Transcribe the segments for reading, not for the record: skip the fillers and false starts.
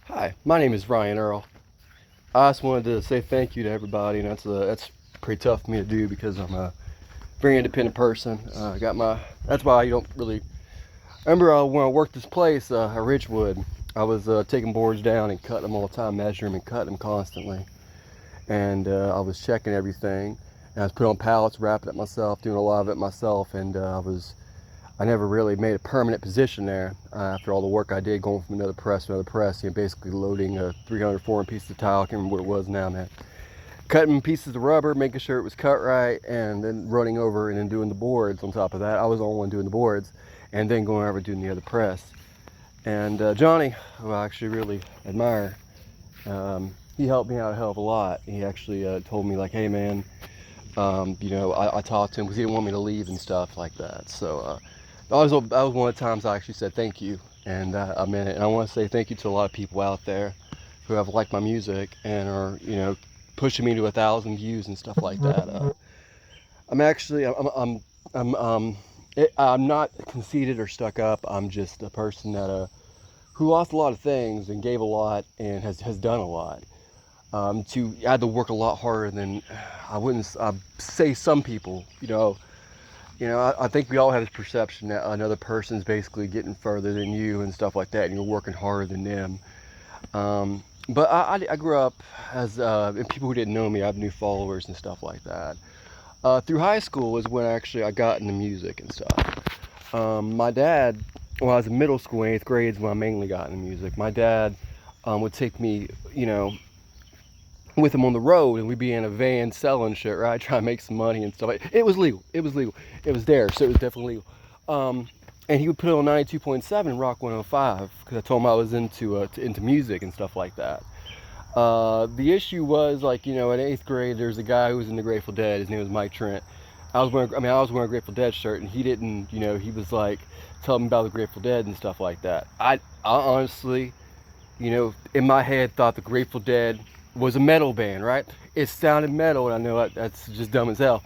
Hi, my name is Ryan Earl. I just wanted to say thank you to everybody, and that's pretty tough for me to do because I'm a very independent person. I got my That's why you don't really. I remember when I worked this place at Ridgewood, I was taking boards down and cutting them all the time, measuring them and cutting them constantly, and I was checking everything. And I was putting on pallets, wrapping it myself, doing a lot of it myself, and I never really made a permanent position there after all the work I did going from another press to another press, basically loading a 300, 400 pieces of tile. I can't remember what it was now, man. Cutting pieces of rubber, making sure it was cut right, and then running over and then doing the boards on top of that. I was the only one doing the boards, and then going over doing the other press. And Johnny, who I actually really admire, he helped me out a hell of a lot. He actually told me, like, hey man, I talked to him because he didn't want me to leave and stuff like that. So that was one of the times I actually said thank you, and I meant it. And I want to say thank you to a lot of people out there who have liked my music and are, pushing me to 1,000 views and stuff like that. I'm actually, I'm not conceited or stuck up. I'm just a person that who lost a lot of things and gave a lot and has done a lot. I had to work a lot harder than I say some people. I think we all have this perception that another person's basically getting further than you and stuff like that, and you're working harder than them. But I grew up and people who didn't know me, I have new followers and stuff like that. Through high school was when actually I got into music and stuff. My dad, when I was in middle school, in 8th grade, is when I mainly got into music. My dad would take me, with him on the road, and we'd be in a van selling shit, right? Trying to make some money and stuff. It was legal. It was legal. It was there, so it was definitely legal. And he would put it on 92.7 Rock 105 because I told him I was into music and stuff like that. The issue was, like, in 8th grade, there's a guy who was in the Grateful Dead. His name was Mike Trent. I was wearing a Grateful Dead shirt, and he didn't. He was like telling me about the Grateful Dead and stuff like that. I honestly, in my head, thought the Grateful Dead was a metal band, right? It sounded metal, and I know that's just dumb as hell.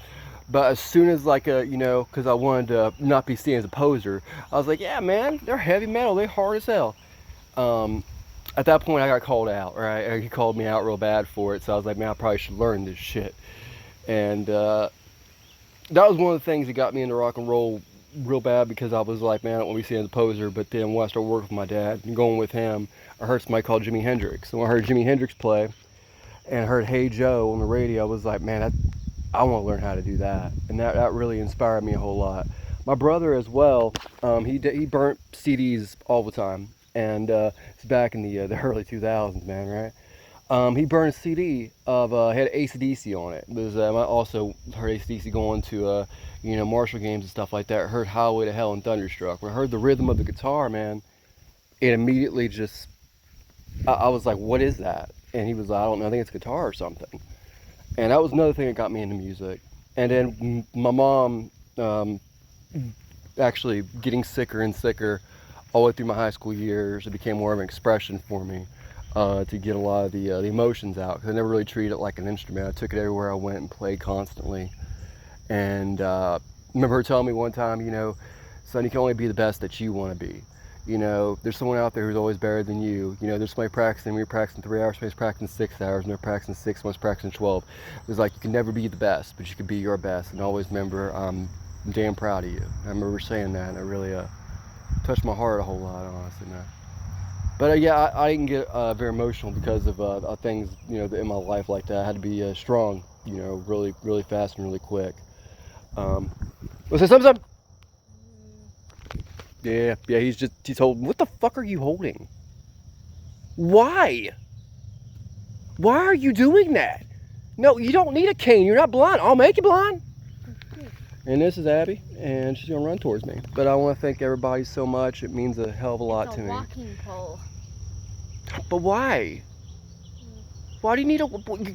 But as soon as, like, because I wanted to not be seen as a poser, I was like, yeah, man, they're heavy metal, they're hard as hell. At that point, I got called out, right? He called me out real bad for it, so I was like, man, I probably should learn this shit. And that was one of the things that got me into rock and roll real bad, because I was like, man, I don't want to be seen as a poser. But then when I started working with my dad and going with him, I heard somebody called Jimi Hendrix. And when I heard Jimi Hendrix play and I heard Hey Joe on the radio, I was like, man, I want to learn how to do that. And that really inspired me a whole lot. My brother as well, he burnt CDs all the time. And it's back in the early 2000s, man, right? He burned a CD of had AC/DC on it. I also heard AC/DC going to Marshall games and stuff like that. I heard Highway to Hell and Thunderstruck. When I heard the rhythm of the guitar, man, it immediately just I was like, what is that? And he was like, I don't know, I think it's guitar or something. And that was another thing that got me into music. And then my mom actually getting sicker and sicker all the way through my high school years. It became more of an expression for me. To get a lot of the emotions out, because I never really treated it like an instrument. I took it everywhere I went and played constantly. And remember her telling me one time, son, you can only be the best that you want to be. There's someone out there who's always better than you. There's somebody practicing, we're practicing 3 hours, somebody's practicing 6 hours, and they're practicing 6, someone's practicing 12. It's like, you can never be the best, but you can be your best. And always remember, I'm damn proud of you. I remember saying that, and it really touched my heart a whole lot, honestly, man. But yeah, I didn't get very emotional because of things, in my life like that. I had to be strong, really, really fast and really quick. Was there something? Yeah, he's holding. What the fuck are you holding? Why? Why are you doing that? No, you don't need a cane. You're not blind. I'll make you blind. And this is Abby, and she's gonna run towards me. But I want to thank everybody so much. It means a hell of a lot to me. It's a walking pole. But why? Why do you need a?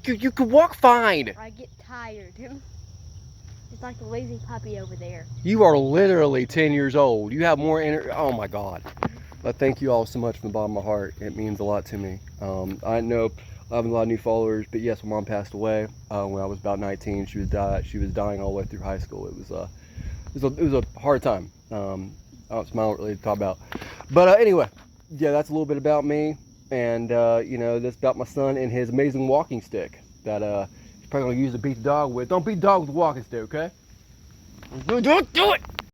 You could walk fine. I get tired. It's like the lazy puppy over there. You are literally 10 years old. You have more energy. Oh my God. But thank you all so much from the bottom of my heart. It means a lot to me. I know I have a lot of new followers, but yes, my mom passed away when I was about 19. She was dying all the way through high school. It was a hard time. I don't really talk about. But anyway, yeah, that's a little bit about me. And you know, this about my son and his amazing walking stick that he's probably gonna use to beat the dog with. Don't beat the dog with the walking stick, okay? Don't do it!